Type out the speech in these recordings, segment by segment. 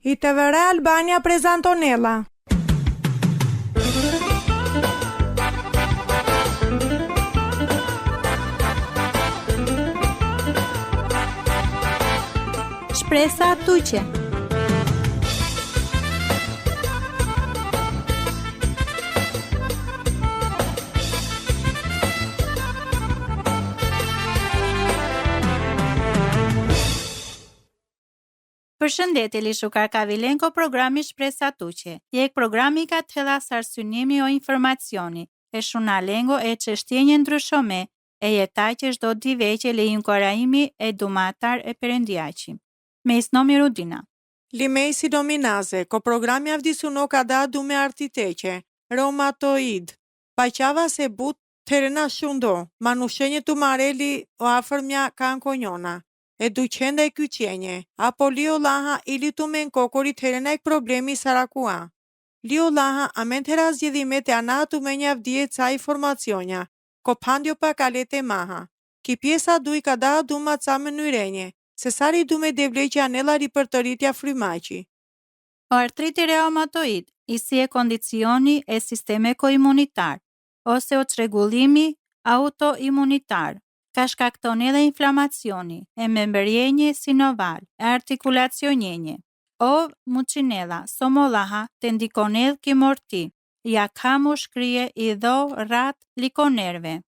ITV Albania prezantonella. Shpresa tuqe. Përshëndetje, Lishukar Kavilenko, programi Shpresa tuqe. Jek programi ka thella sarsynimi o informacioni, e shuna lengo e çështjenje ndryshome, e jetaj çdo di veqe le inkoraimi e dumatar e perëndiaqi. Me isnomi Rudina. Limesi dominaze, ko programi avdisuno ka da dume artiteqe, reumatoid, paqava se but terena shundo, manushenje tu mareli o afërmja kankonjona. Eduqenda e kyqenje, apo lio laha ili tu men kokori terena e problemi sarakua. Lio laha amen tera zgjedhimet e anatu me një avdije ca informacionja, ko pandio pa kalete maha. Ki pjesa duj ka da duma ca mënyrenje, se sari du me devleqe anela ripërtëritja frymaqi. Artriti reumatoid, i si e kondicioni e sisteme koimunitar, ose o çrregullimi autoimunitar. Ka shkakton edhe inflamacioni, e membërjenje sinoval, e artikulacionjenje, o mucinella, somollaha, të ndikon edhe kimorti, ja kamu shkrije i dho rat likonerve.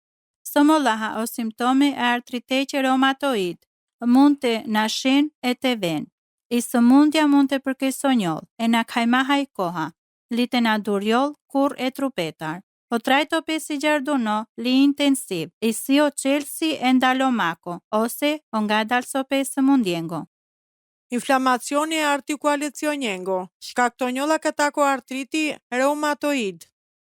Somollaha o simptome e artriteqe reumatoid, mund të nashin e të ven. I sëmundja mund të përkesonjoll, e na kajmahaj koha, lite na durjoll kur e trupetar. O trajto pe si giarduno li intensiv, i si o Chelsea e ndalomako, ose o nga dalso pe së mundjengo. Inflamacioni e artikulacionjengo, shkaktonjolla katako artriti reumatoid.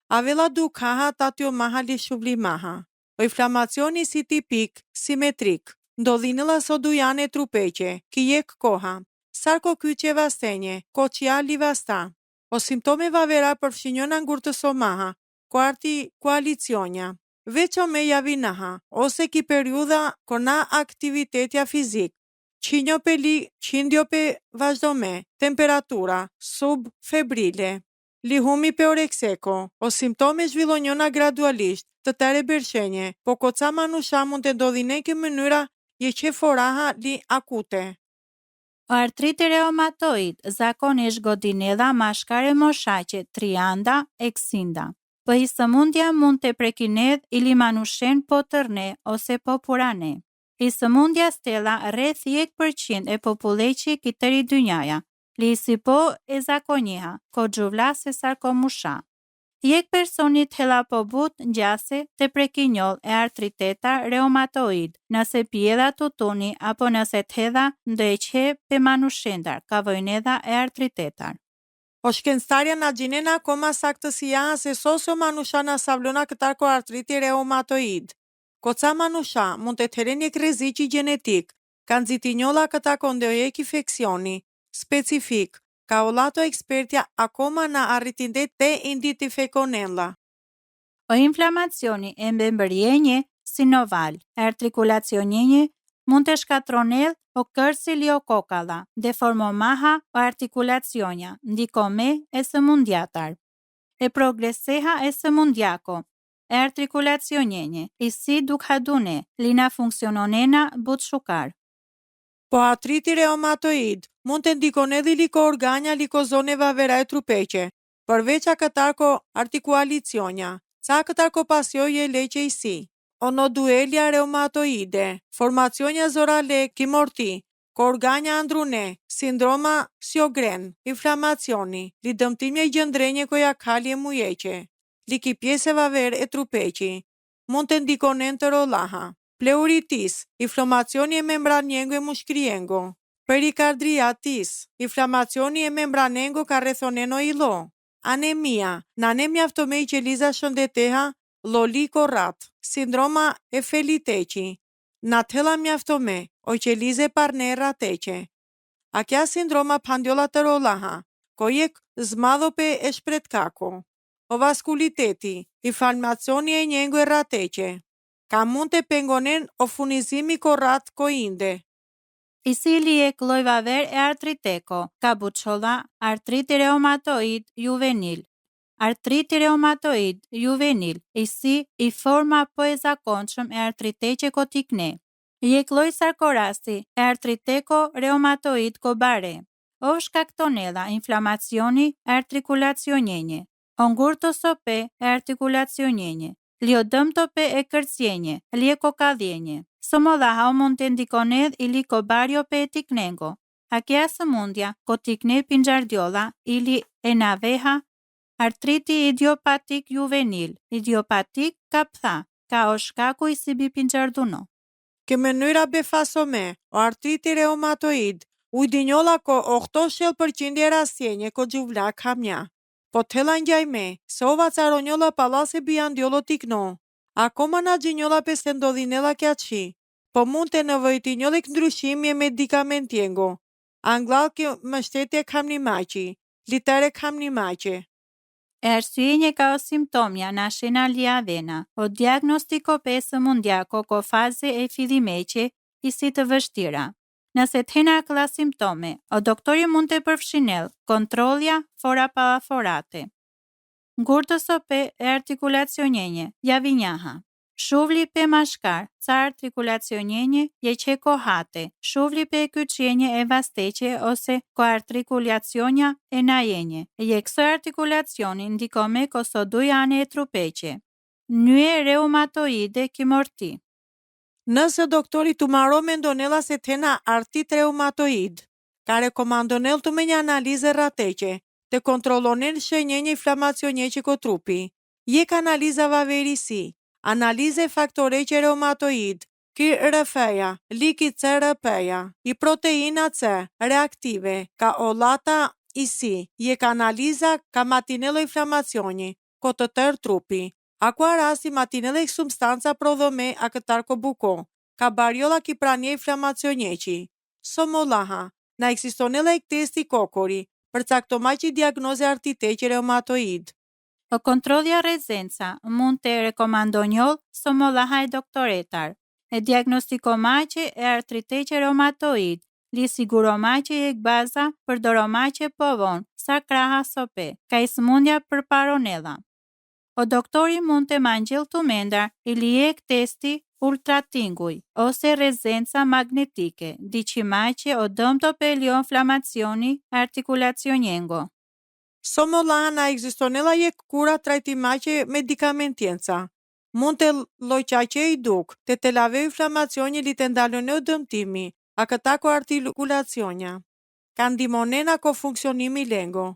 Avela du kaha tatjo maha li shuvli maha. O inflamacioni si tipik, simetrik, ndodhinëlla so dujane trupeqe, ki jek koha, sarko kyqe vastenje, koqia li vasta. O simptome vavera përfshinjona ngurtëso maha, ko artikulacionja. Veço me javinaha, ose ki periudha kona aktivitetja fizik, qindjo pe vazhdome, temperatura, subfebrile, lihumi pe orekseko, o simptome zhvillonjona gradualisht, të tëre bershenje, po koca manusha mund të ndodhineke mënyra je foraha li akute. Artriti reumatoid zakonisht godinella mashkare moshaqe trianda e ksinda. Po i sëmundja mund të prekinedh ili manushen po tërne ose po purane. I sëmundja stella rreth 1% e populleqi kitëri dynjaja, li si po e zakonjiha, ko gjuvla se sarkomusha. Jek personit hela po but ngjase të prekinjoll e artriteta reumatoid, nëse pjedha tutuni apo nëse t'hedha ndëqhe pe manushendar, ka vojnedha e artritetar. O shkencëtarja na gjinena koma saktësia se sosio manusha na savlona këtarko artriti reumatoid. Koca manusha mund të tëren një rreziqi gjenetik, kanë zitinjolla këta kondojek infeksioni, specifik, ka olato ekspertja akoma na arritindet të identifikonella. O inflamacioni e mbembërjenje sinoval, artikulacionjenje, mund të shkatronell o kërsi liokokalla, deformomaha o artikulacionja, ndikome e sëmundjatar. E progreseha e sëmundjako, e artikulacionjenje, i si dukhadune, lina funksiononena butshukar. Po artriti reumatoid mund të ndikon edhe liko organja likozone vavera e trupeqe, përveç a këtarko artikulacionja, ca këtarko pasjoje leqe i si. Onoduelia reumatoide, formacionja zorale kimorti, ko organja andrune, sindroma Sjogren, inflamacioni, li dëmtimje gjëndrenje koja kalje mujeqe, li ki pjese vaver e trupeqi, mund të ndikonen të rolaha, pleuritis, inflamacioni e membranjengo e mushkriengo, perikardriatis, inflamacioni e membranengo ka rethoneno i lo, anemia, na ne mjaftome i qeliza shëndeteha, loliko rat, sindroma e feliteqi, na tela mjaftome, o qelize parnera teqe. A kja sindroma pandjolla të rolaha, ko jek zmadhope e shpretkako. O vaskuliteti, inflamacioni e njengo e rateqe. Ka mund të pengonen o funizimi ko rat ko inde. I cili e klojvaver e artriteko, kabuçolla, artriti reumatoid juvenil. Artriti reumatoid juvenil, i si i forma po e zakonshëm e artriteke tikne. Jekloj sarkorasti e artriteko reumatoid kobare. O shkaktonella inflamacioni e artikulacionjenje. Ongurtosope e artikulacionjenje. Liodëmtope e kërcjenje, liekokadhjenje. Somodhaha mund të ndikonedh ili kobario pe e tiknengo. Hakea sëmundja, kotikne pingjardiola, ili enaveha, artriti idiopatik juvenil, idiopatik kaptha, ka o shkaku i sibi pingjarduno. Ke mënyra befasome, o artriti reumatoid, ujdinjolla ko 80% e rastjenje ko gjuvla kamja. Po tela njajme, se ova caronjolla palase biandiolo tikno. Akoma na gjinjolla pe se ndodhinella kja qi. Po mund të nevojtinjollik ndryshimi e medikamentiengo. Anglal kjo mështetje kam një maqi, litere kam një maqe. E arsyenje ka o simptomja na shena liadhena, o diagnostiko pe sëmundja ko faze e fillimeqe i si të vështira. Nëse të hena këlla simptome, o doktori mund të përfshinel kontrolja fora palaforate. Ngurtësope e artikulacionjenje, javinjaha. Shuvli pe mashkar, ca artikulacionjenje, je kohate, shuvli pe kyqjenje e vasteqe ose ko artikulacionja e najenje. Je këso artikulacioni ndikome koso dujane e trupeqe. Nye reumatoide kimorti. Nëse doktori të maro me ndonella se tena artit reumatoid, ka rekomandonel të me një analize rateqe, të kontrolonin shenjenje inflamacionje ko trupi. Jek analiza vaverisi, analize faktoreqe reumatoid, KRF-ja, liki CRP-ja, i proteina C, reaktive, ka olata i si, jek analiza ka matinelo inflamacioni, ko të tërë trupi. Akua rasti matinele i substanca prodhome a këtar ko buko, ka barjola ki pranje inflamacionjeqi. Somolaha, na eksistonele i testi kokori, për caktomaqi diagnoze artiteqe reumatoid. O kontrolja rezenca mund të rekomandonjoll somolaha e doktoretar. E diagnostikomaqe e artriteke reumatoid, li siguromaqe e gbaza për doromaqe povon, sa kraha sope, ka i sëmundja për paronella. O doktori mund të mangjel të mendar i lijek testi ultratinguj ose rezenca magnetike, diqimaqe o dëmto pe lioinflamacioni artikulacionjengo. Somolaha na ekzistonella je kura trajtimaqe medikamentienca. Mund të lojqaqe i duk, të lave inflamacioni li të ndalone o dëmtimi, a këta ko artikulacionja. Ka ndimonena ko funksionimi lengo.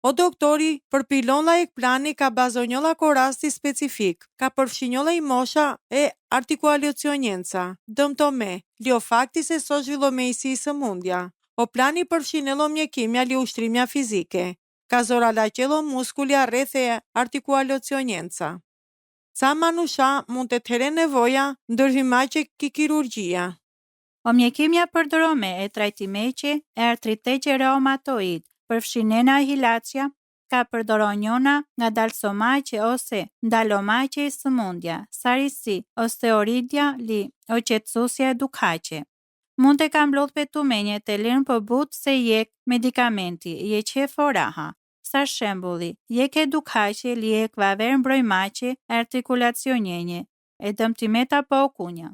O doktori, për pilonla e plani ka bazonjolla ko rasti specifik, ka përfshinjolla i mosha e artikulacionjenca, dëmtome, liofakti se so zhvillomejsi i sëmundja. O plani përfshinello mjekimja li ushtrimja fizike, ka zoralaqello muskulja rrethe artikulacionjenca. Ca manusha mund të tere nevoja ndërhymaqe ki kirurgjia. O mjekimja përdorome e trajtimeqe e artriteke reumatoid, përfshinena hilacia, ka përdoronjona nga dalsomaqe ose ndalomaqe i sëmundja, sarisi, osteoridja li, o qetësusja e dukhaqe. Mund të kam lodh petumenje të lirën për but se jek medikamenti, je që foraha. Sa shembulli, jek e dukhaqe li ek vaver mbrojmaqe artikulacionjenje, e dëmtimeta po okunja.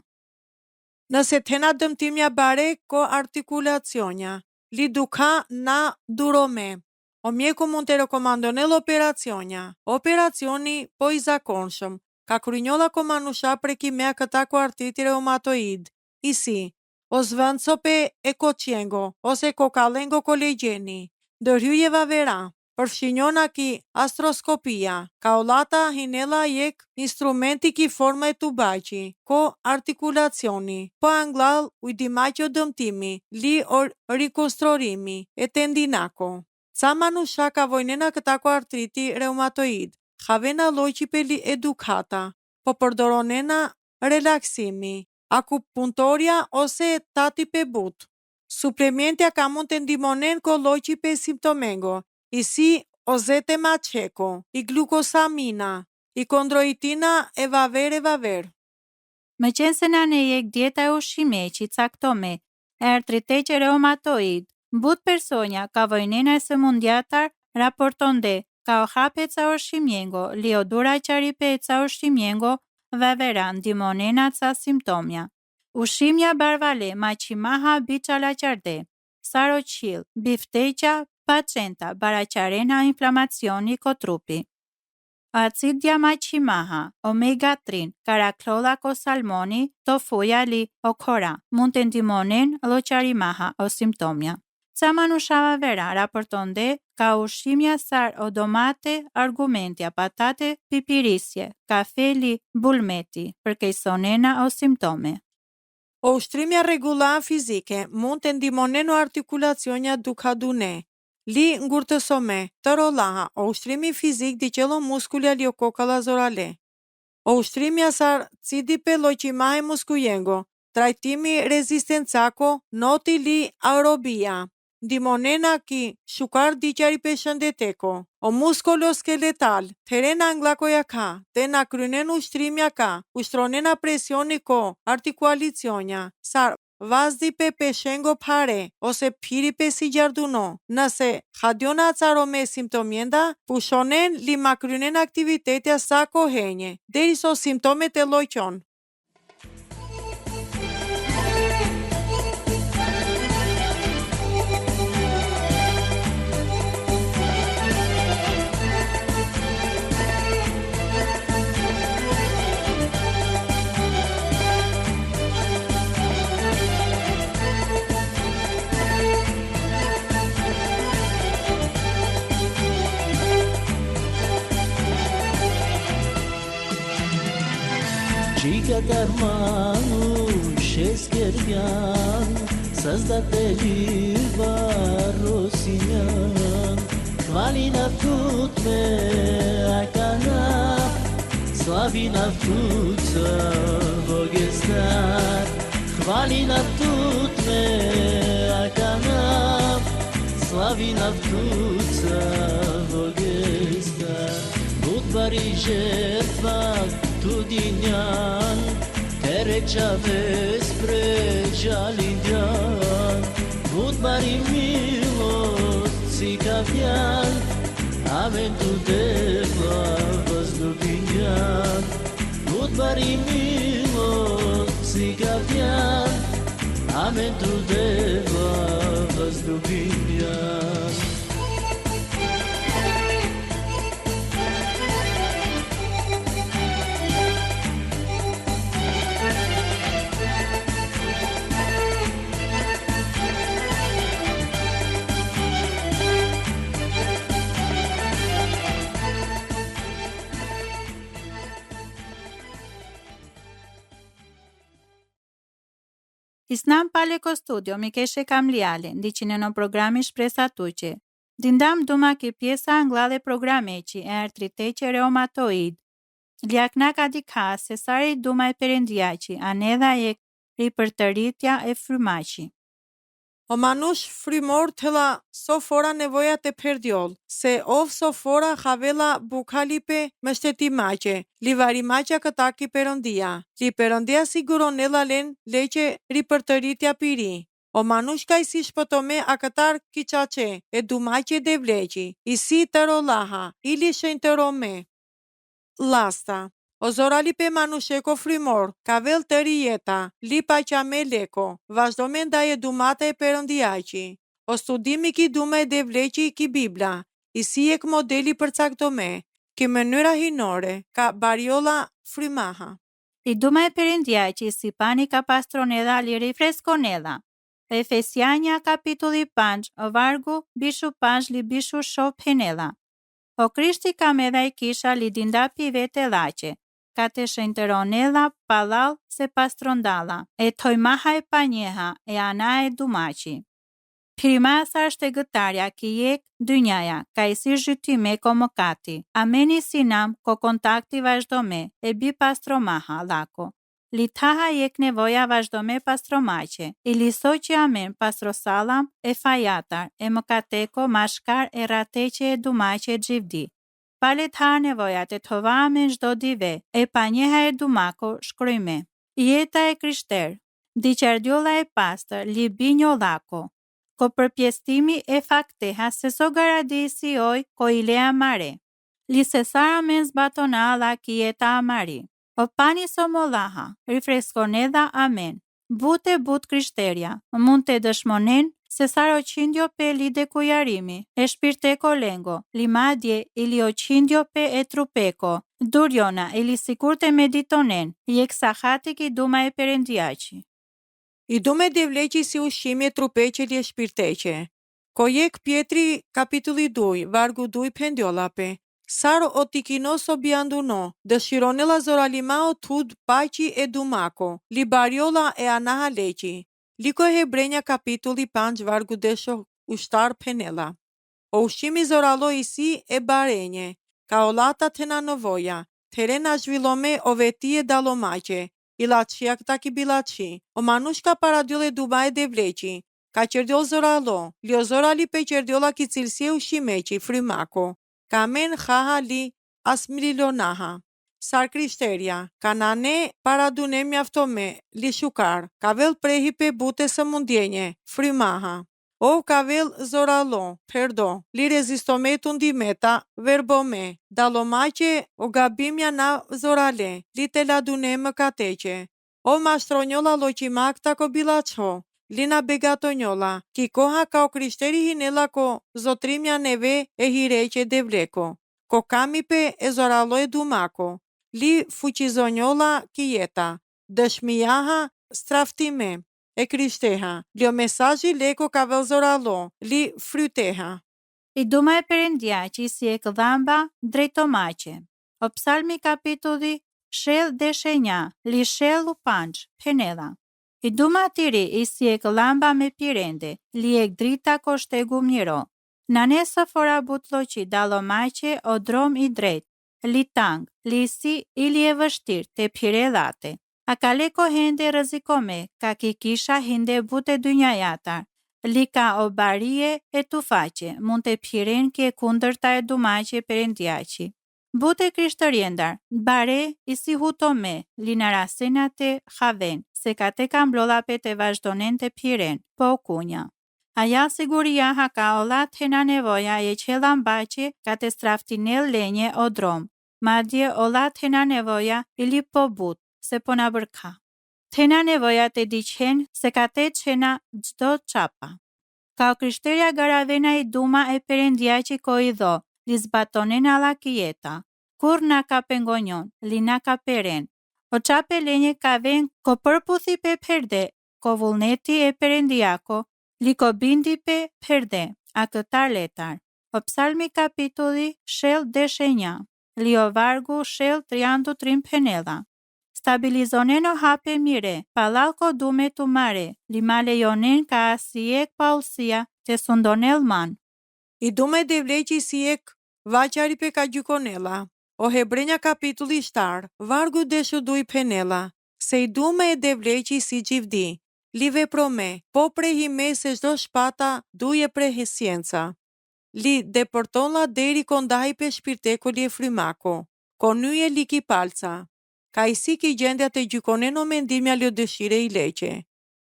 Nëse tena dëmtimja bare ko artikulacionja, li duka na durome. O mjeku mund të rekomandonel operacionja. Operacioni po i zakonshëm, ka krynjolla ko manusha prekimea këta ko artriti reumatoid, i si, o zvëndsope e koqengo, ose kokalengo kolegjeni, ndërhyje vavera, përfshinjona ki astroskopia, ka olata hinela jek instrumenti ki forma e tubaqi, ko artikulacioni, po anglal ujdimaqo dëmtimi, li rikonstrorimi, e tendinako. Ca manusha ka vojnena këta ko artriti reumatoid, havena lojqipeli edukata, po përdoronena relaksimi, akupuntoria ose tati pe but. Suplementja ka mund të ndimonen ko lojqipe simptomengo, i si ozete macheko, i glukosamina, i kondroitina e vaver. Me qenë se na ne jek dieta e ushqime që i caktome, artrite reumatoid. But personja ka vojnena e sëmundjatar raportonde ka ohapetsa ushqimjengo, liodura qaripetsa ushqimjengo, vaveran dimonena ca simptomja. Ushqimja barvale, maqimaha biçalaqarde, saroqil, bifteqa, pacenta, baraqarena inflamacioni kotrupi. Acidja maqimaha, omega-3, karaklolla salmoni, tofuja li okora, mund të ndihmonin lloqarimaha o simptomja. Ca manushava vera raportonde ka ushqimja sar odomate, argumentja, patate, pipirisje, kafeli, bulmeti, përkeqësonena o simptome. O ushtrimja rregullar fizike mund të ndihmonin në artikulacionja dukadune, li ngurtësome, të rollaha, o ushtrimi fizik diqelo muskulja li okokala zorale. O ushtrimja sar cidipe loqimahe muskujengo, trajtimi rezistencako, noti li aerobia, ndimonena ki shukar diqari pe shëndeteko, o muskolo skeletal, terena anglakoja ka, te na krynen ushtrimja ka, ushtronen presioni ko, artikualicionja, sar vazdi pe peshengo pare, ose piri pe si gjarduno, nëse hadiona carome simptomienda, pushonen li makrynen aktivitetja sa kohenje, deriso simptomet e loqon. Çiğ karmanu şeskeryan Sazdatelli varosinyan Hvalina tutme akana Slavina tutsa vogestar Hvalina tutme akana Slavina tutsa vogestar Budbari žertvak Tudinjan, tereqa vespre gjalindjan Budbari milot si kavjan Amen tu deva vazlubinjan Budbari milot si kavjan Amen tu deva vazlubinjan Islam Paleko Studio, Mikeshe Kamliale, ndiqin e në programi Shpresa Tuqe. Dindam duma ki pjesa angla programeqi e artriteqe reumatoid. Liakna ka dika se sari duma e perëndiaqi, anedha e ripërtëritja e frymaqi. O manush frymor tëlla sofora nevojat e perdioll, se ov sofora havela bukalipe me shteti maqe, livari maqja këtaki perëndia, li perëndia siguronella len leqe ripërtëritja piri. O manush ka i si shpëtome a këtar kiqace, e du maqe devleqi, i si të rolaha, ili shenjë të rome. Lasta. O zorali pe manusheko frymor, ka vel të rijeta, li pa qame leko, vazhdo me ndaje dumata e perëndiaqi. O studimi ki dume e devleqi ki Bibla, i si ek modeli për caktome, ki mënyra hinore, ka bariola frymaha. I duma e perëndiaqi si pani ka pastronedha liri fresconedha. Efesianja kapitulli 5, vargu bishu 5 li bishu shop henedha. O Krishti ka medha i kisha li dindapi vete lache, ka te shenteronedha palal se pastrondala, e tojmaha e panjeha, e ana e dumaci. Primasa është e gëtarja ki jek dynjaja, ka i si zhytime ko mëkati, ameni sinam ko kontakti vazhdome, e bi pastromaha lako. Litaha jek nevoja vazhdome pastromache, i liso që amen pastrosalam e fajatar, e mëkateko mashkar e rateqe e dumache gjivdi. Palet ha nevojat e tova amen zdo dive, e panjeha e dumako shkryme. Jeta e krishter. Diqerdiolla e pastër, libinjo lako. Ko përpjestimi e fakteha se so garadisi oj ko ilea mare. Lisesara men zbatonala kieta amari. O pani somolaha, rifresconeda amen. Bute but krishterja, mund të dëshmonen se saro qindjo pe lide kujarimi, e shpirteko lengo, limadje ili o qindjo pe e trupeko, durjona ili sikur të meditonen, jek sahati ki duma e perendjaci. I dume devleqi si ushqimi e trupeqe li e shpirteqe. Ko jek Pietri kapitulli 2, vargu 2 pendiolape. Saro o tikino so bianduno, dëshironela zoralimao tud paci e dumako, libariola e anaha leqi. Liko e Hebrenja kapitulli 5, vargu desho ushtar penela. O ushqimi zoralo i si e barenje, ka olata tena novoja, terena zhvillome o vetie dalomace, ilaçia këta ki bilaçi, o manushka paradjole duba e devleqi, ka qerdjol zoralo, lio zorali pe qerdjola ki cilësie ushqimeqi, frimako, ka men haha li asmililonaha. Sar krishterja, ka nane paradune mjaftome, li shukar, ka vel prehi pe bute së mundjenje, frimaha. O ka vel zoralo, perdo, li rezistometun dimeta, verbome, dalomace o gabimja na zorale, li te ladune më kateqe. O mastronjola loqimak tako bilaçho, li na begatonjola, ki koha ka o krishteri hinela ko zotrimja neve e hireqe devleko. Ko kami pe e zoralo e dumako, li fuqizonjola kijeta, dëshmijaha straftime. E krishterha, lio mesazhi leko ka velzoralo, li fryteha. I duma e perendjaci si e këdhamba drejtomace. O psalmi kapitulli shel dhe shenja, li shelu panç, penela. I duma tiri i si e këllamba me pirende, li e drita ko shtegu mniro. Nanesa fora butloqi dalomace o drom i drejt, li tang, li si ili e vështir te pirelate. A kaleko hende rëzikome, ka ki kisha hende bute dynjajatar. Li ka o barie e tuface, mund të piren ke kundërta e dumace perendjaci. Bute krishtëriendar, bare i si hutome, li në rasenate haven, se ka te kam blollape të vazhdonen të piren, po kunja. Aja siguria ha ka olat hena nevoja e qelan bache ka te straftinel lenje o drom. Madje olat hena nevoja ili po but, se po na bërka. Tena nevoja të diqen se ka te qena gjdo qapa. Ka o krishterja garavena i duma e perendjaci ko i dho, li zbatonen ala kijeta. Kur na ka pengonjon, li na ka peren. O qape lenje ka ven ko përputhi pe perde, ko vullneti e perendjako, li ko bindi pe perde, a këtar letar. O psalmi kapitulli shel dhe shenja, li o vargu shel 33 penela. Stabilizonen o hape mire, palalko dume tu mare, li malejonen ka asijek paulsia te sundonel man. I dume devleqi si ek vaqari pe ka gjukonela. O Hebrenja kapitulli 7, vargu deshu duj penela, se i dume e devleqi si gjivdi, li veprome, po prehime se shdo shpata duje prehesjenca. Li depërtonla deri kondahi pe shpirteko li e frimako, konyje li ki palca. Ka i si ki gjendja të gjykonen o mendimja ljo dëshire i leqe.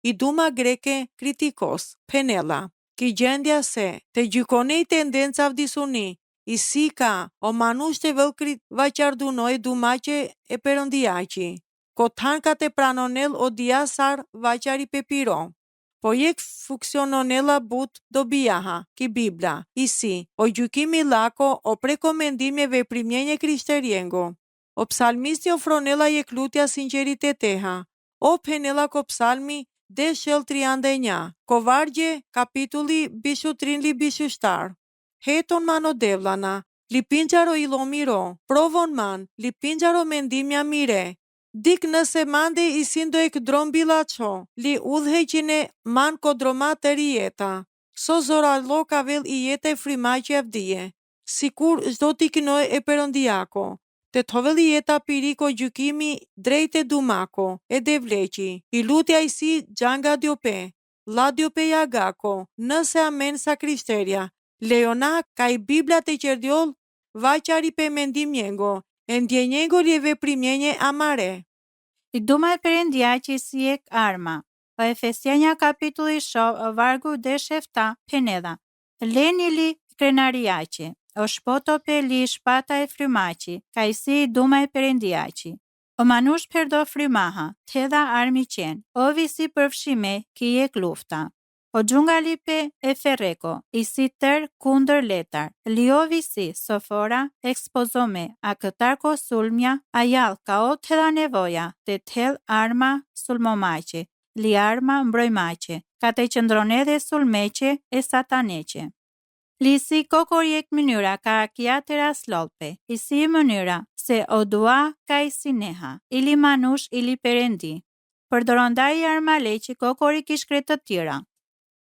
I duma greke kritikos, penela, ki gjendja se të gjykone i tendenca vdisuni, i si ka o manush të vëllkrit vaqardunoj dumace e perëndiaqi. Ko tanka të pranonel o diasar vaqari pepiro. Po jek funksiononela but do bijaha, ki Bibla, i si, o gjykimi lako o prekomendime veprimjenje krishteriengo. O psalmisti ofronela je klutja sinceriteteha. O penela ko psalmi dhe shel 31, ko vargje kapitulli bishutrin li bishustar. Heton man o devlana, li pinqaro i lomiro, provon man, li pinqaro mendimja mire. Dik nëse mande i sindo e këdron bilaço, li udheqine man kodroma të rijeta. So zora lo ka vel i jete frimaqe avdije. Sikur zdo t'i kinoj e perëndijako. Të toveli jeta piriko gjykimi drejte dumako, e devleqi, i lutja i si gjanga diope, la diope jagako, nëse amen sa krishterja, leona ka i Biblia të qerdjol, vaqari pe mendim njengo, e ndjenjengo li e veprimjenje amare. I duma e perendjaci si ek arma, O Efesianja capitulli 7, vargu 17 penedha. Lenili krenariaqi, o shpoto peli shpata e frymaqi, ka i si duma e perëndiaqi. O manush perdo frymaha, thedha armi qen, o visi përfshime ki e klufta. O gjungalipe e ferreko, i si tër kundër letar, liovi si sofora ekspozome, a këtarko sulmja, a jall ka o thedha nevoja, te thell arma sulmomaqe, li arma mbrojmaqe, ka te qëndrone dhe sulmeqe e sataneqe. Li si kokorjek mënyra ka akiatera slolpe, i si mënyra se o dua ka i sineha, ili manush ili perendi. Përdorondaj i armaleqi kokori kishkre të tjera.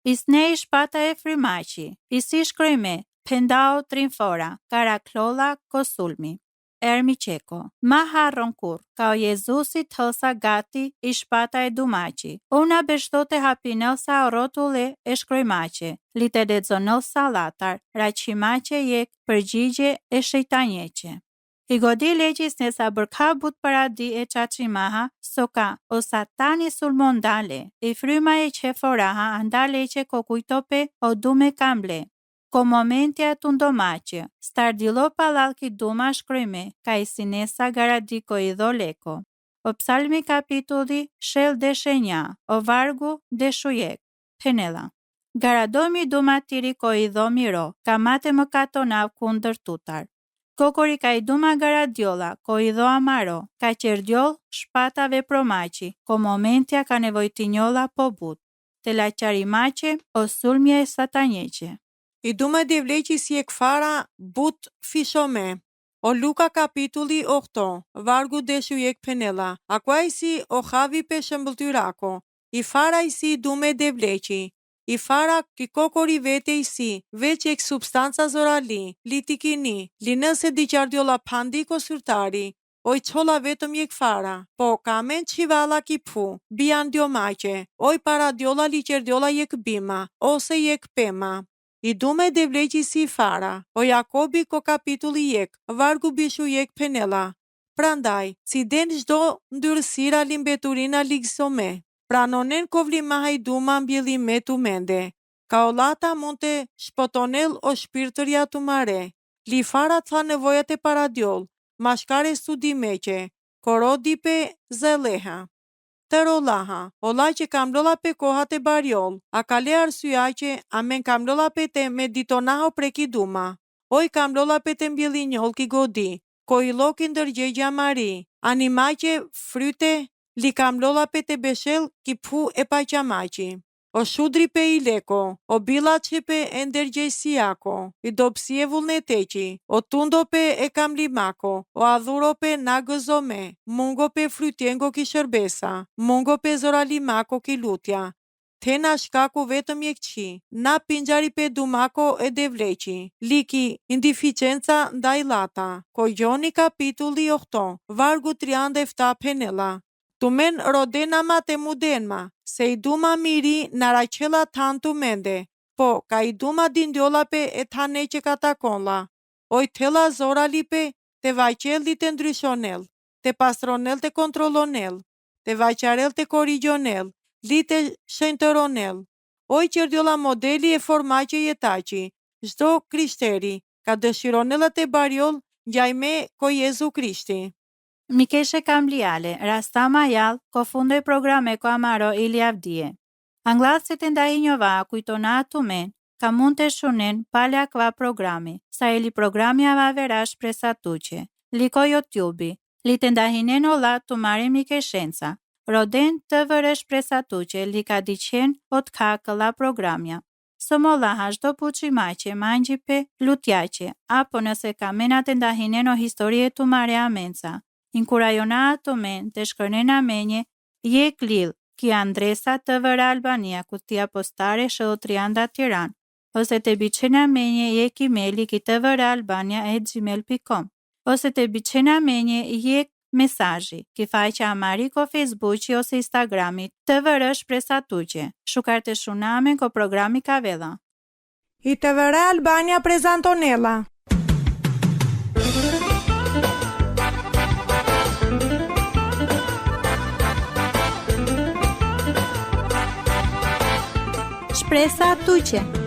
Isnej shpata e frymaqi, i si shkrojme, pendao trinfora, karaklolla kosulmi. Ermi qeko, ma harron kur, ka o Jezusi thësa gati i shpata e dumaqi. Una beshtote hapinelsa o rotule e shkrojmaqe, li te dedzonelsa latar, raqimaqe jek përgjigje e shejtanjeqe. I godi legjis nesa bërka but paradi e qaqimaha, soka o satani sulmondale, i fryma e qeforaha andaleqe kokujtope o dume kamble. Ko momentja të ndomaqe, stardilo palalki duma shkryme, ka i sinesa garadiko i dholeko. O psalmi kapitulli shel dhe shenja, o vargu dhe shujek, penela. Garadomi duma tiri ko i dho miro, ka mate më katona kundër tutar. Kokori ka i duma garadiola, ko i dho amaro, ka qerdjol shpatave promaqi, ko momentja ka nevojtinjola po but. Te la qarimace o sulmje e satanjeqe. I duma devleqi si e këfara but fishome. O Luka capitulli 8, vargu deshu jek penela. Akua i si o havi pe shëmbëltyrako. I fara i si dume devleqi. I fara ki kokori vete i si, veç ek substanca zorali, li tikini, li nëse di qardiola pandiko syrtari. Oj qola vetëm jek fara, po kamen qivala ki pu, bian dio maqe, oj paradiola li qerdiola jek bima, ose jek pema. I dume devleqi si fara, o Jakobi ko kapitulli jek, vargu bishu jek penela. Prandaj, si den çdo ndyrësira limbeturina ligsome, pranonen kovli maha i duma mbjeli me tu mende. Kaolata mund të shpotonel o shpirtërja tu mare. Li fara tha nevojat e paradjol, mashkare studi meqe, korodipe zeleha. Tërolaha, ola që kamlola pe kohat e barjol, a kale arsya që amen kamlola pe te meditonaho preki duma. Oj kamlola pe te mbjeli njol ki godi, ko i loki ndërgjegja mari, anima që fryte li kamlola pe te beshel ki pu e paqamaqi. O shudri pe i leko, o bila që pe e ndërgjesiako, i dopsie vullneteqi, o tundo pe e kamlimako, o adhuro pe nagëzome, mungo pe frytjengo ki shërbesa, mungo pe zoralimako ki lutja. Thena shkaku vetëm jekqi, na pingjari pe dumako e devleqi, liki indificienca ndaj lata, ko Joni kapitulli 8, vargu 37 penela. Tumen rodenama te mudenma, se i duma miri naraqela tantu mende, po ka i duma dindjola pe e tane që ka takonla. Oj tela zorali pe te vajqel te ndryshonel, te pastronel te kontrolonel, te vajqarel te korigjonel, li te shenëtëronel. Oj qërdjola modeli e formaqe jetaqi, zdo krishteri, ka dëshironelat e barjol gjajme ko Jezu Krishti. Mikeshe Kamliale, Rastama Jall, kofundoj programe ko amaro ili avdije. Anglasit ndahi njova kujtona atumen, ka mund të shunen pale akva programi, sa ili programi avaverash presatuqe, liko YouTube, li të ndahinen ola të marim mikeshenca, roden të vërësh presatuqe, li ka diqen o të kakëla programja. Somola hashdo puqimaqe, manjipe, lutjace, apo nëse ka menat ndahinen o historie të mare amenca. Inkurajona ato men të shkërnena menje, je klil, ki Andresa të vëra Albania, kutia postare shëllëtrianda Tiran, ose të biqena menje je kimeli ki të vëra Albania @gmail.com, ose të biqena menje je mesazhi, ki faqja Amariko Facebooki ose Instagrami të vërësh presatuqe, shukar të shuname ko programi Kavella. I të vëra Albania prezantonella. shpresa tuqe.